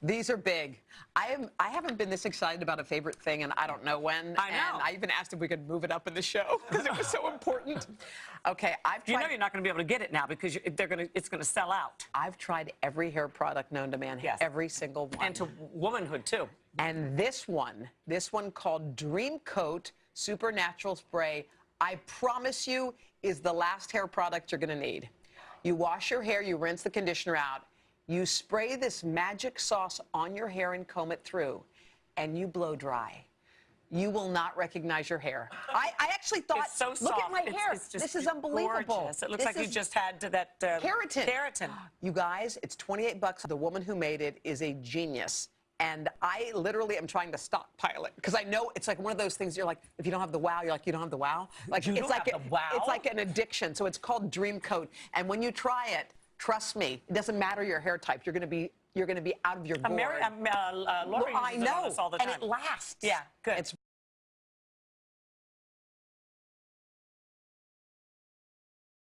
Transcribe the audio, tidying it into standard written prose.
These are big. I haven't been this excited about a favorite thing, and I don't know when. I know. And I even asked if we could move it up in the show because it was so important. Okay, You know you're not going to be able to get it now because it's going to sell out. I've tried every hair product known to man, Yes. every single one. And to womanhood, too. And this one called Dream Coat Supernatural Spray, I promise you, is the last hair product you're going to need. You wash your hair, you rinse the conditioner out, you spray this magic sauce on your hair and comb it through, and you blow dry. You will not recognize your hair. I actually thought, it's so soft. Look at my hair. It's just this is unbelievable. Gorgeous. It looks like you just had that keratin. Keratin. You guys, it's 28 bucks. The woman who made it is a genius. And I literally am trying to stockpile it because I know it's like one of those things you're like, if you don't have the wow, you're like, you don't have the wow. Like You it's don't like have the wow? It's like an addiction. So it's called Dream Coat. And when you try it, trust me, it doesn't matter your hair type. You're gonna be out of your gourd. Lori I uses it on know, us all the time. and it lasts. Yeah, good. It's